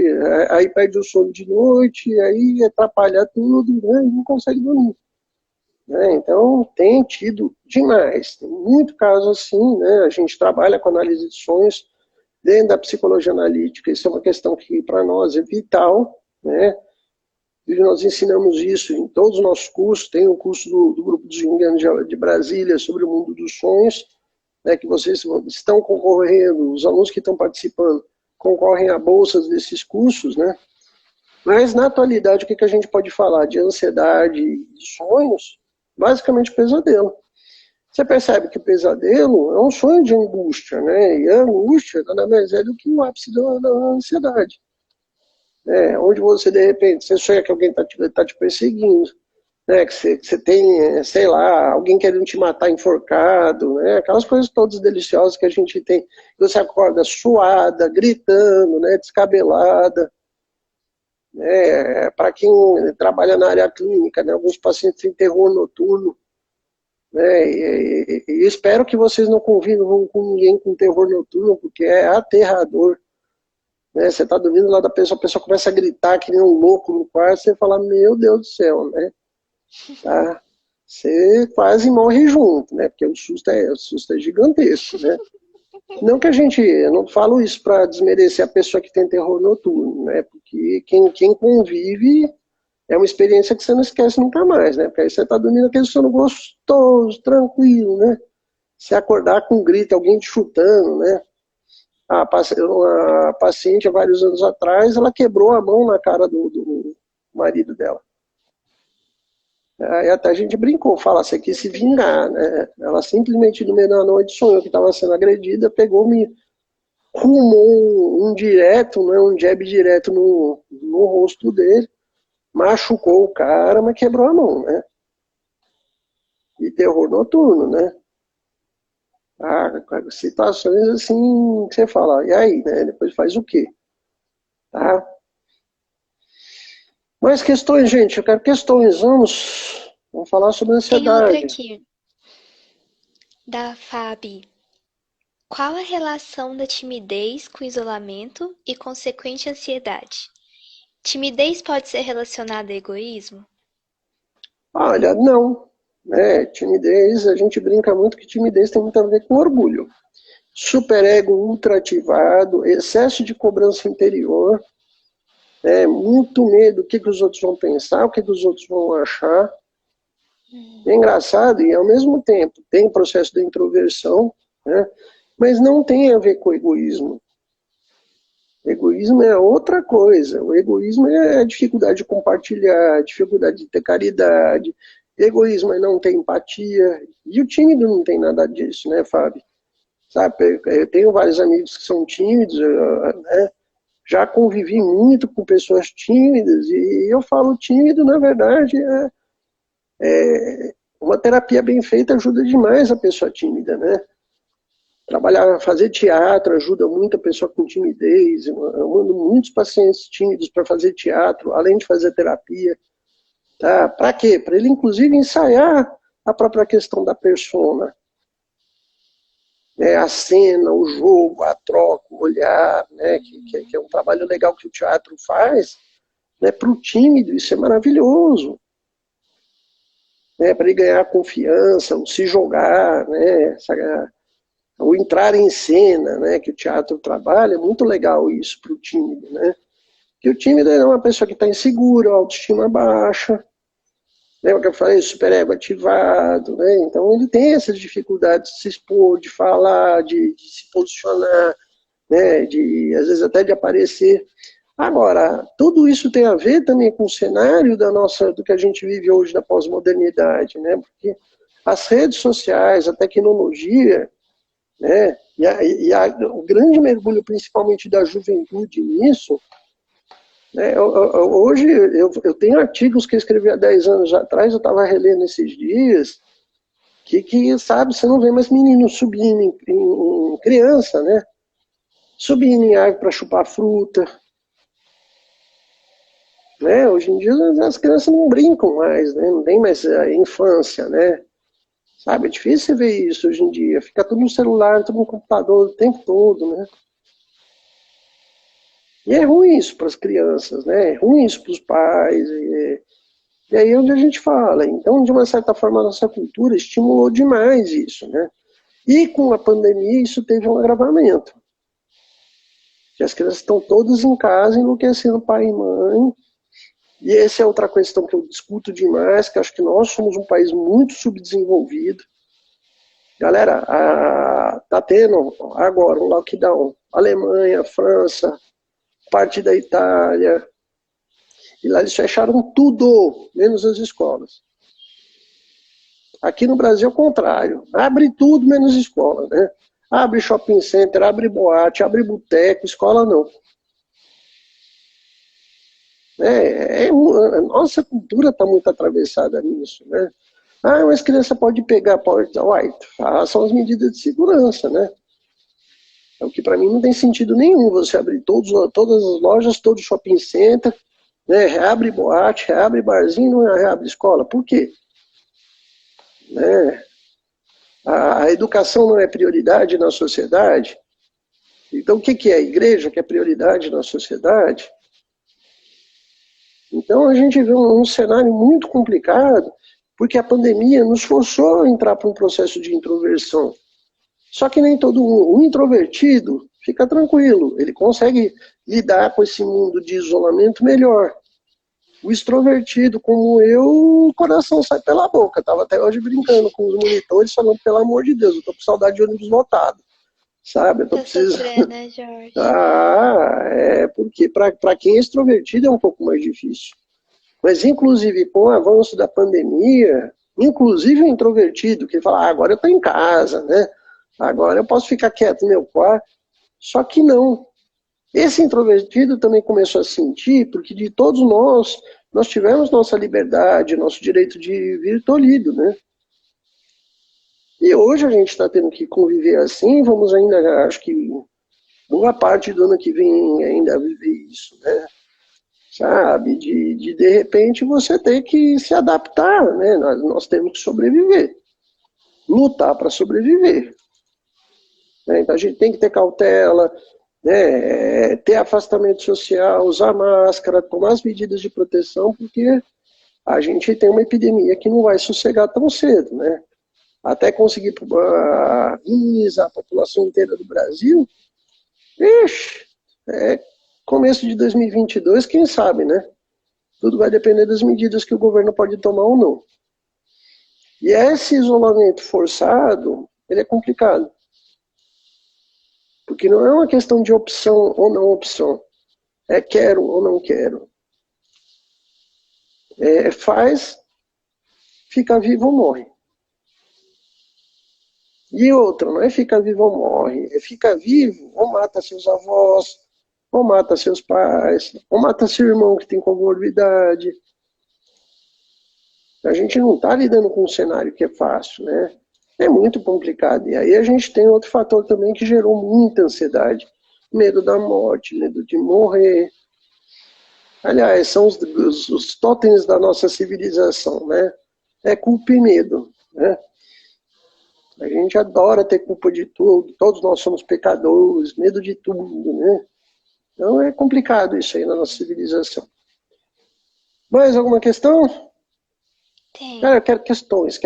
aí perde o sono de noite, aí atrapalha tudo, né? E não consegue dormir. Né? Então, tem tido demais. Tem muito caso assim, né? A gente trabalha com análise de sonhos dentro da psicologia analítica. Isso é uma questão que, para nós, é vital, né? E nós ensinamos isso em todos os nossos cursos. Tem o curso do Grupo dos Jungianos de Brasília sobre o mundo dos sonhos, né, que vocês estão concorrendo, os alunos que estão participando concorrem a bolsas desses cursos, né? Mas, na atualidade, o que a gente pode falar de ansiedade e sonhos? Basicamente pesadelo. Você percebe que o pesadelo é um sonho de angústia, né? E a angústia nada mais é do que o ápice da ansiedade. Onde você, de repente, você sonha que alguém está te perseguindo, né? Que você tem, sei lá, alguém querendo te matar enforcado, né? Aquelas coisas todas deliciosas que a gente tem. Você acorda suada, gritando, né? Descabelada. Para quem trabalha na área clínica, né? Alguns pacientes têm terror noturno. Né? E espero que vocês não convivam com ninguém com terror noturno, porque é aterrador. Né? Você está dormindo lá da pessoa, a pessoa começa a gritar que nem um louco no quarto, você fala, meu Deus do céu, né? Tá? Você quase morre junto, né? Porque o susto é gigantesco, né? Não que eu não falo isso para desmerecer a pessoa que tem terror noturno, né? Porque quem convive é uma experiência que você não esquece nunca mais, né? Porque aí você está dormindo aquele sono gostoso, tranquilo, né? Se acordar com um grito, alguém te chutando, né? A paciente, há vários anos atrás, ela quebrou a mão na cara do marido dela. Aí até a gente brincou, fala, você quis se vingar, né? Ela simplesmente, no meio da noite, sonhou que estava sendo agredida, pegou, me rumou um direto, né? Um jab direto no rosto dele, machucou o cara, mas quebrou a mão, né? E terror noturno, né? Situações assim, que você fala, e aí, né? Depois faz o quê? Tá? Mais questões, gente, eu quero questões, vamos falar sobre Tem outra ansiedade. aqui, da Fabi. Qual a relação da timidez com isolamento e consequente ansiedade? Timidez pode ser relacionada a egoísmo? Olha, não. Timidez, a gente brinca muito que timidez tem muito a ver com orgulho. Superego ultraativado, excesso de cobrança interior, muito medo do que os outros vão pensar, o que os outros vão achar. É engraçado e, ao mesmo tempo, tem o processo da introversão, né? Mas não tem a ver com egoísmo. Egoísmo é outra coisa. O egoísmo é a dificuldade de compartilhar, a dificuldade de ter caridade. Egoísmo é não ter empatia. E o tímido não tem nada disso, né, Fábio? Sabe, eu tenho vários amigos que são tímidos, né? Já convivi muito com pessoas tímidas e eu falo tímido, na verdade, uma terapia bem feita ajuda demais a pessoa tímida, né? Trabalhar, fazer teatro ajuda muito a pessoa com timidez. Eu mando muitos pacientes tímidos para fazer teatro, além de fazer terapia. Tá? Para quê? Para ele, inclusive, ensaiar a própria questão da persona. A cena, o jogo, a troca, o olhar, né? que é um trabalho legal que o teatro faz. Né? Para o tímido, isso é maravilhoso. Para ele ganhar confiança, o se jogar, né? O entrar em cena, né, que o teatro trabalha, é muito legal isso para o tímido, né? Que o tímido é uma pessoa que está insegura, autoestima baixa, né, o que eu falei, superego ativado, né? Então ele tem essas dificuldades de se expor, de falar, de se posicionar, né, às vezes até de aparecer. Agora, tudo isso tem a ver também com o cenário do que a gente vive hoje da pós-modernidade, né? Porque as redes sociais, a tecnologia, né? O grande mergulho, principalmente da juventude nisso, né? Hoje eu tenho artigos que eu escrevi há 10 anos atrás, eu estava relendo esses dias, que sabe, você não vê mais meninos subindo em criança, né? Subindo em árvore para chupar fruta. Né? Hoje em dia as crianças não brincam mais, né? Não tem mais a infância, né? Sabe, é difícil você ver isso hoje em dia. Fica tudo no celular, tudo no computador o tempo todo, né? E é ruim isso para as crianças, né? É ruim isso para os pais. E aí é onde a gente fala. Então, de uma certa forma, a nossa cultura estimulou demais isso, né? E com a pandemia, isso teve um agravamento. Que as crianças estão todas em casa, enlouquecendo pai e mãe. E essa é outra questão que eu discuto demais, que acho que nós somos um país muito subdesenvolvido. Galera, tá tendo agora um lockdown. Alemanha, França, parte da Itália. E lá eles fecharam tudo, menos as escolas. Aqui no Brasil é o contrário. Abre tudo menos escola, né? Abre shopping center, abre boate, abre boteco, escola não. Nossa cultura está muito atravessada nisso, né? Ah, mas criança pode pegar, pode... Uai, são as medidas de segurança, né? É o que para mim não tem sentido nenhum você abrir todas as lojas, todo shopping center, né? Reabre boate, reabre barzinho, não reabre escola. Por quê? Né? A educação não é prioridade na sociedade? Então o que é a igreja que é prioridade na sociedade? Então a gente vê um cenário muito complicado, porque a pandemia nos forçou a entrar para um processo de introversão. Só que nem todo mundo, o introvertido fica tranquilo, ele consegue lidar com esse mundo de isolamento melhor. O extrovertido, como eu, o coração sai pela boca. Estava até hoje brincando com os monitores, falando, pelo amor de Deus, eu estou com saudade de ônibus lotado. Sabe? Eu tô precisando... sofrendo, né, Jorge? Porque para quem é extrovertido é um pouco mais difícil. Mas, inclusive, com o avanço da pandemia, inclusive o introvertido, que fala, agora eu estou em casa, né? Agora eu posso ficar quieto no meu quarto. Só que não. Esse introvertido também começou a sentir, porque de todos nós tivemos nossa liberdade, nosso direito de vir tolhido, né? E hoje a gente está tendo que conviver assim, vamos ainda, acho que boa parte do ano que vem ainda viver isso, né? Sabe, de repente você ter que se adaptar, né? Nós temos que sobreviver, lutar para sobreviver. Né? Então a gente tem que ter cautela, né? Ter afastamento social, usar máscara, tomar as medidas de proteção, porque a gente tem uma epidemia que não vai sossegar tão cedo, né? Até conseguir imunizar a população inteira do Brasil, começo de 2022, quem sabe, né? Tudo vai depender das medidas que o governo pode tomar ou não. E esse isolamento forçado, ele é complicado. Porque não é uma questão de opção ou não opção. É quero ou não quero. Fica vivo ou morre. E outra, não é fica vivo ou morre, é fica vivo ou mata seus avós, ou mata seus pais, ou mata seu irmão que tem comorbidade. A gente não está lidando com um cenário que é fácil, né? É muito complicado. E aí a gente tem outro fator também que gerou muita ansiedade. Medo da morte, medo de morrer. Aliás, são os totens da nossa civilização, né? É culpa e medo, né? A gente adora ter culpa de tudo, todos nós somos pecadores, medo de tudo, né? Então é complicado isso aí na nossa civilização. Mais alguma questão? Tem. Cara, eu quero questões,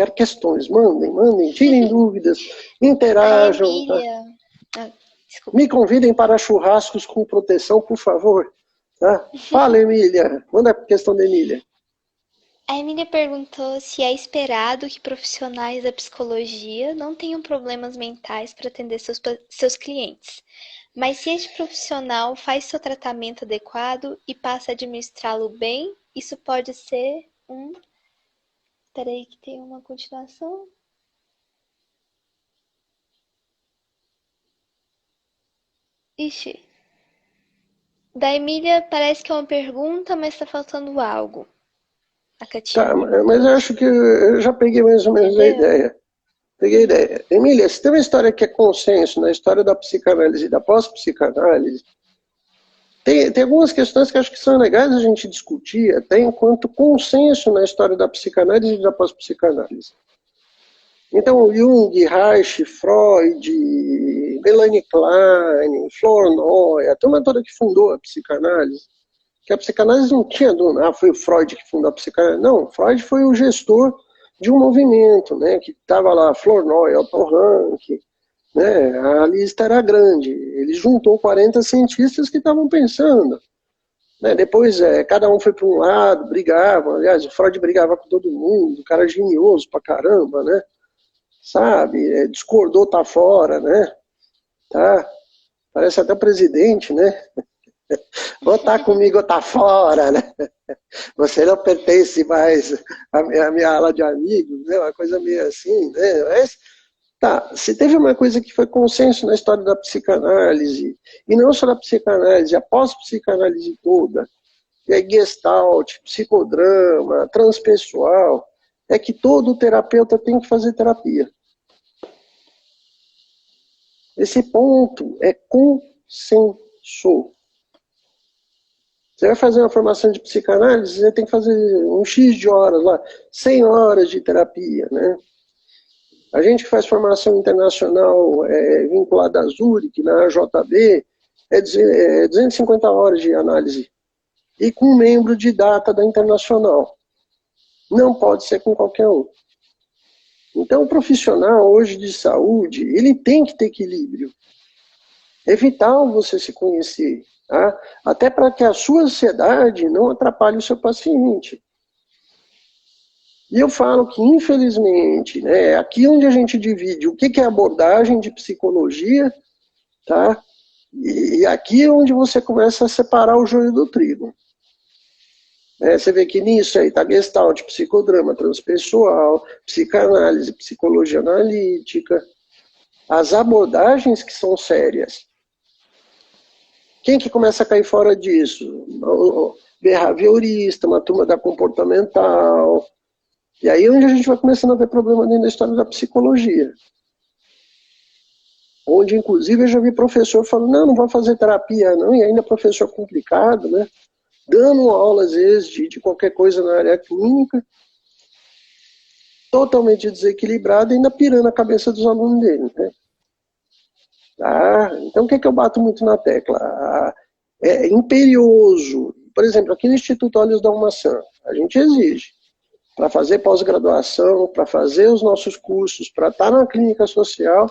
mandem, tirem dúvidas, interajam. Emília... Tá? Me convidem para churrascos com proteção, por favor. Tá? Fala, Emília, manda a questão da Emília. A Emília perguntou se é esperado que profissionais da psicologia não tenham problemas mentais para atender seus clientes. Mas se este profissional faz seu tratamento adequado e passa a administrá-lo bem, isso pode ser um... Peraí que tem uma continuação. Ixi. Da Emília parece que é uma pergunta, mas está faltando algo. A Catinha. Tá, mas eu acho que eu já peguei mais ou menos a ideia. Peguei a ideia. Emília, se tem uma história que é consenso na história da psicanálise e da pós-psicanálise, tem algumas questões que acho que são legais a gente discutir, até enquanto consenso na história da psicanálise e da pós-psicanálise. Então, Jung, Reich, Freud, Melanie Klein, Flournoy, a turma toda que fundou a psicanálise, que a psicanálise não tinha dono, foi o Freud que fundou a psicanálise. Não, Freud foi o gestor de um movimento, né, que estava lá, Flournoy, Otto Rank, né, a lista era grande. Ele juntou 40 cientistas que estavam pensando. Né, depois, cada um foi para um lado, brigava. Aliás, o Freud brigava com todo mundo, o cara genioso pra caramba, né? Sabe? Discordou, tá fora, né? Tá? Parece até o presidente, né? Ou tá comigo ou tá fora, né? Você não pertence mais à minha ala de amigos, né? Uma coisa meio assim, né? Mas, tá, se teve uma coisa que foi consenso na história da psicanálise, e não só da psicanálise, a pós-psicanálise toda, e aí Gestalt, psicodrama, transpessoal, é que todo terapeuta tem que fazer terapia. Esse ponto é consenso. Você vai fazer uma formação de psicanálise, você tem que fazer um X de horas lá, 100 horas de terapia, né? A gente que faz formação internacional vinculada à Zurich, na AJB, é 250 horas de análise. E com um membro de data da Internacional. Não pode ser com qualquer um. Então, o profissional hoje de saúde, ele tem que ter equilíbrio. É vital você se conhecer, tá? Até para que a sua ansiedade não atrapalhe o seu paciente. E eu falo que, infelizmente, né, aqui onde a gente divide o que é abordagem de psicologia, tá? E aqui é onde você começa a separar o joio do trigo. Você vê que nisso aí está Gestalt, psicodrama, transpessoal, psicanálise, psicologia analítica, as abordagens que são sérias. Quem que começa a cair fora disso? O behaviorista, uma turma da comportamental. E aí é onde a gente vai começando a ver problema dentro da história da psicologia. Onde, inclusive, eu já vi professor falando, não vou fazer terapia não, e ainda professor complicado, né? Dando aula, às vezes, de qualquer coisa na área clínica, totalmente desequilibrado e ainda pirando a cabeça dos alunos dele. Né? Então, o que eu bato muito na tecla? É imperioso. Por exemplo, aqui no Instituto Olhos da Maçã, a gente exige, para fazer pós-graduação, para fazer os nossos cursos, para estar na clínica social,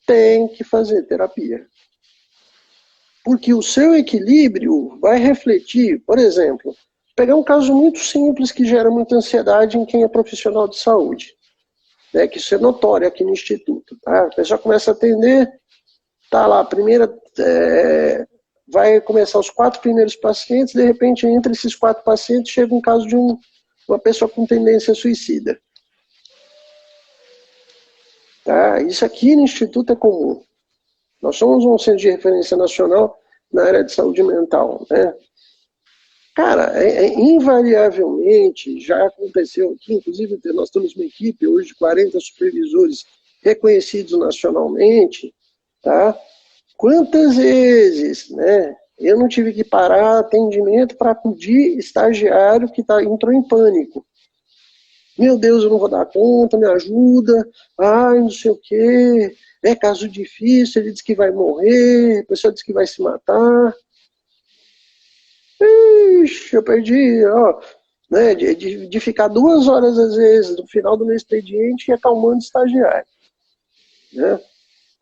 tem que fazer terapia. Porque o seu equilíbrio vai refletir, por exemplo, pegar um caso muito simples que gera muita ansiedade em quem é profissional de saúde, né, que isso é notório aqui no Instituto. Tá? A pessoa começa a atender, tá lá, vai começar os 4 primeiros pacientes, de repente, entre esses 4 pacientes, chega um caso de uma pessoa com tendência suicida. Tá? Isso aqui no Instituto é comum. Nós somos um centro de referência nacional na área de saúde mental, né? Cara, invariavelmente, já aconteceu aqui, inclusive nós temos uma equipe hoje de 40 supervisores reconhecidos nacionalmente, tá? Quantas vezes, né, eu não tive que parar atendimento para acudir estagiário que entrou em pânico. Meu Deus, eu não vou dar conta, me ajuda, não sei o quê, é caso difícil, ele diz que vai morrer, a pessoa diz que vai se matar. Ixi, eu perdi, né, de ficar 2 horas, às vezes, no final do meu expediente, acalmando o estagiário. Né?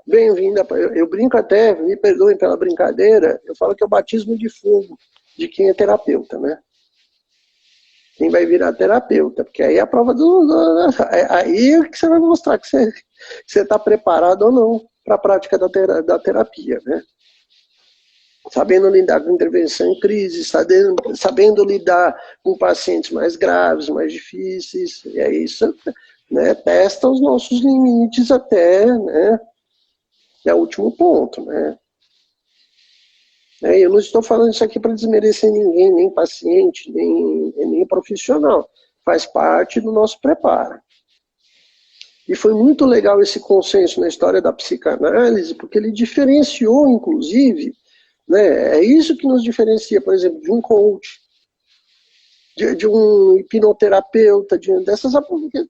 Bem-vinda, eu brinco até, me perdoem pela brincadeira, eu falo que é o batismo de fogo de quem é terapeuta, né? Quem vai virar terapeuta, porque aí é a prova aí que você vai mostrar que você está preparado ou não para a prática da terapia, né? Sabendo lidar com intervenção em crise, sabendo lidar com pacientes mais graves, mais difíceis, e é isso, né? Testa os nossos limites até, né? É o último ponto, né? Eu não estou falando isso aqui para desmerecer ninguém, nem paciente, nem profissional. Faz parte do nosso preparo. E foi muito legal esse consenso na história da psicanálise, porque ele diferenciou, inclusive, né, é isso que nos diferencia, por exemplo, de um coach. de um hipnoterapeuta,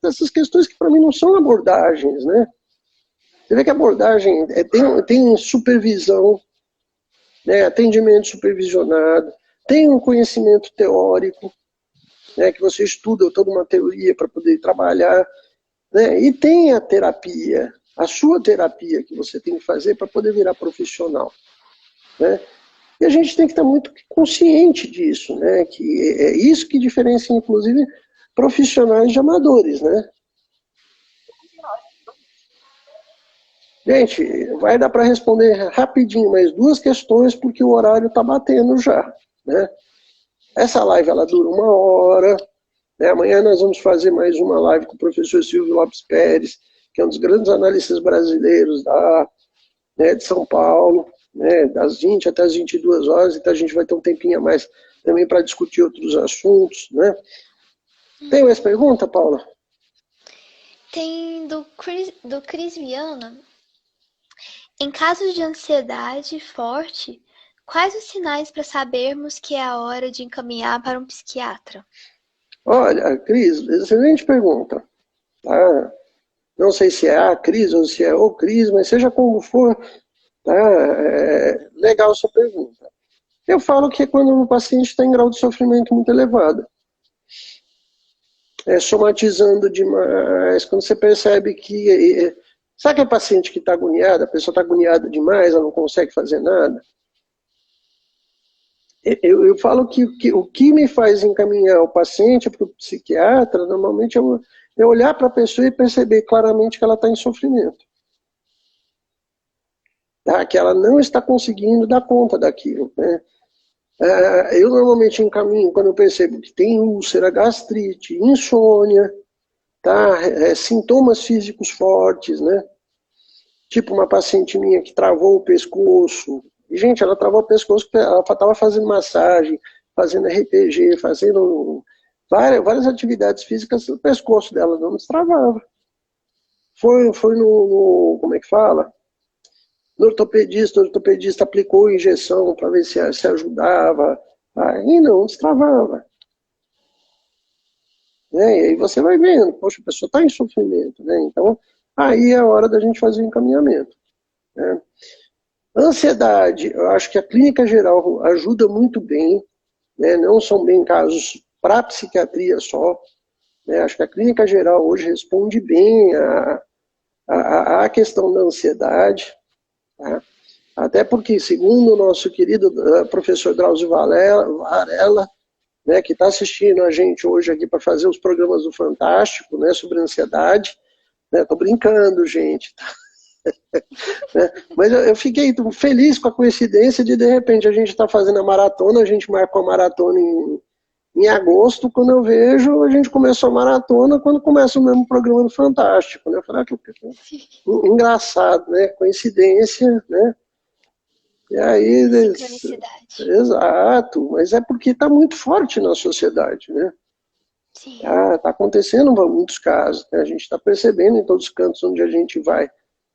dessas questões que para mim não são abordagens, né? Você vê que a abordagem tem supervisão, né, atendimento supervisionado, tem um conhecimento teórico, né, que você estuda toda uma teoria para poder trabalhar, né, e tem a terapia, a sua terapia que você tem que fazer para poder virar profissional, né? E a gente tem que estar muito consciente disso, né? Que é isso que diferencia, inclusive, profissionais de amadores, né? Gente, vai dar para responder rapidinho mais duas questões, porque o horário está batendo já, né? Essa live ela dura 1 hora, né? Amanhã nós vamos fazer mais uma live com o professor Silvio Lopes Pérez, que é um dos grandes analistas brasileiros de São Paulo, né, das 20 até as 22 horas, então a gente vai ter um tempinho a mais também para discutir outros assuntos, né? Tem mais pergunta, Paula? Tem do Cris Viana. Em casos de ansiedade forte, quais os sinais para sabermos que é a hora de encaminhar para um psiquiatra? Olha, Cris, excelente pergunta. Tá? Não sei se é a Cris ou se é o Cris, mas seja como for, tá? Legal a sua pergunta. Eu falo que é quando o paciente está em grau de sofrimento muito elevado. Somatizando demais, quando você percebe que... Sabe aquele paciente que está agoniado, a pessoa está agoniada demais, ela não consegue fazer nada? Eu falo que o que me faz encaminhar o paciente para o psiquiatra, normalmente é olhar para a pessoa e perceber claramente que ela está em sofrimento. Tá? Que ela não está conseguindo dar conta daquilo, né? Eu normalmente encaminho quando eu percebo que tem úlcera, gastrite, insônia, tá? Sintomas físicos fortes, né? Tipo uma paciente minha que travou o pescoço. E, gente, ela travou o pescoço porque ela estava fazendo massagem, fazendo RPG, fazendo várias atividades físicas, o pescoço dela não destravava. Foi como é que fala? No ortopedista, o ortopedista aplicou injeção para ver se ajudava, aí não destravava. Né? E aí você vai vendo, poxa, a pessoa está em sofrimento, né? Então, aí é a hora da gente fazer o encaminhamento. Né? Ansiedade, eu acho que a clínica geral ajuda muito bem, né? Não são bem casos para psiquiatria só, né? Acho que a clínica geral hoje responde bem à questão da ansiedade, tá? Até porque, segundo o nosso querido professor Drauzio Varela, né, que está assistindo a gente hoje aqui para fazer os programas do Fantástico, né, sobre ansiedade, estou brincando, gente, tá? Né? Mas eu fiquei feliz com a coincidência de repente, a gente está fazendo a maratona, a gente marcou a maratona em agosto, quando eu vejo, a gente começou a maratona quando começa o mesmo programa do Fantástico. Né? Eu falei, que engraçado, né? Coincidência, né? E aí, Sincronicidade. Exato, mas é porque está muito forte na sociedade, né? Sim. Tá acontecendo muitos casos, né? A gente está percebendo em todos os cantos onde a gente vai,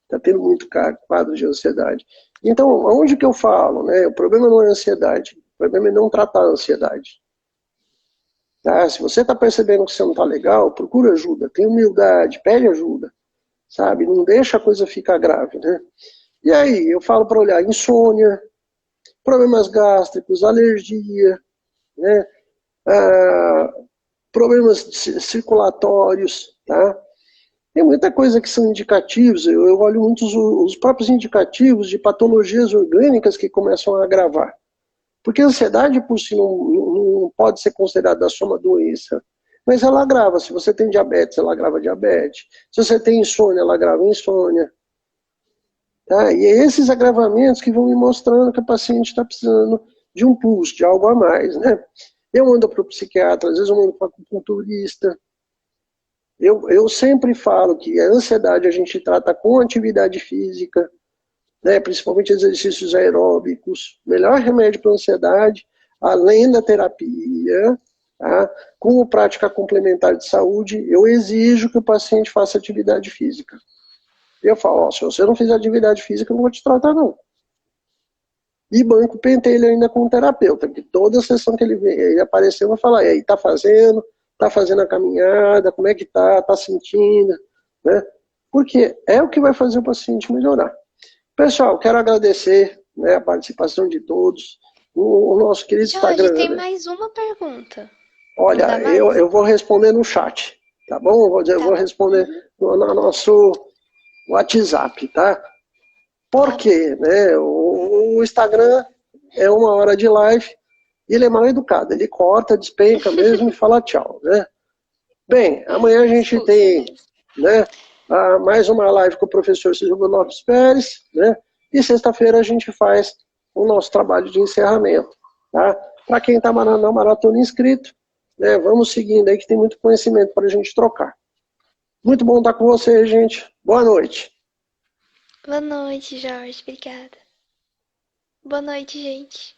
está tendo muito quadro de ansiedade. Então, aonde que eu falo, né? O problema não é a ansiedade, o problema é não tratar a ansiedade. Tá? Se você está percebendo que você não está legal, procura ajuda, tenha humildade, pede ajuda, sabe? Não deixa a coisa ficar grave, né? E aí, eu falo para olhar insônia, problemas gástricos, alergia, né? Problemas circulatórios, tá? Tem muita coisa que são indicativos, eu olho muito os próprios indicativos de patologias orgânicas que começam a agravar. Porque a ansiedade por si não pode ser considerada só uma doença, mas ela agrava. Se você tem diabetes, ela agrava diabetes. Se você tem insônia, ela agrava insônia. Tá? E é esses agravamentos que vão me mostrando que o paciente está precisando de um pulso, de algo a mais, né? Eu mando para o psiquiatra, às vezes eu mando para o acupunturista. Eu sempre falo que a ansiedade a gente trata com atividade física, né? Principalmente exercícios aeróbicos. Melhor remédio para a ansiedade, além da terapia, tá? Como prática complementar de saúde, eu exijo que o paciente faça atividade física. Eu falo, se você não fizer atividade física, eu não vou te tratar, não. E banco pentelho ainda com o terapeuta, que toda sessão que ele aparecer, eu vou falar, e aí, tá fazendo a caminhada, como é que tá sentindo, né? Porque é o que vai fazer o paciente melhorar. Pessoal, quero agradecer, né, a participação de todos. O nosso querido Jorge, Instagram, tem né? mais uma pergunta. Olha, Não dá mais? eu vou responder no chat, tá bom? Eu Tá vou bom. responder no nosso WhatsApp, tá? Por Tá bom. quê? Né? O Instagram é 1 hora de live e ele é mal educado. Ele corta, despenca mesmo e fala tchau, né? Bem, amanhã a gente Expulsa tem, mesmo. né, mais uma live com o professor Silvio Lopes Pérez, né? E sexta-feira a gente faz o nosso trabalho de encerramento, tá? Para quem está na maratona inscrito, né, vamos seguindo aí que tem muito conhecimento para a gente trocar. Muito bom estar com vocês, gente. Boa noite. Boa noite, Jorge. Obrigada. Boa noite, gente.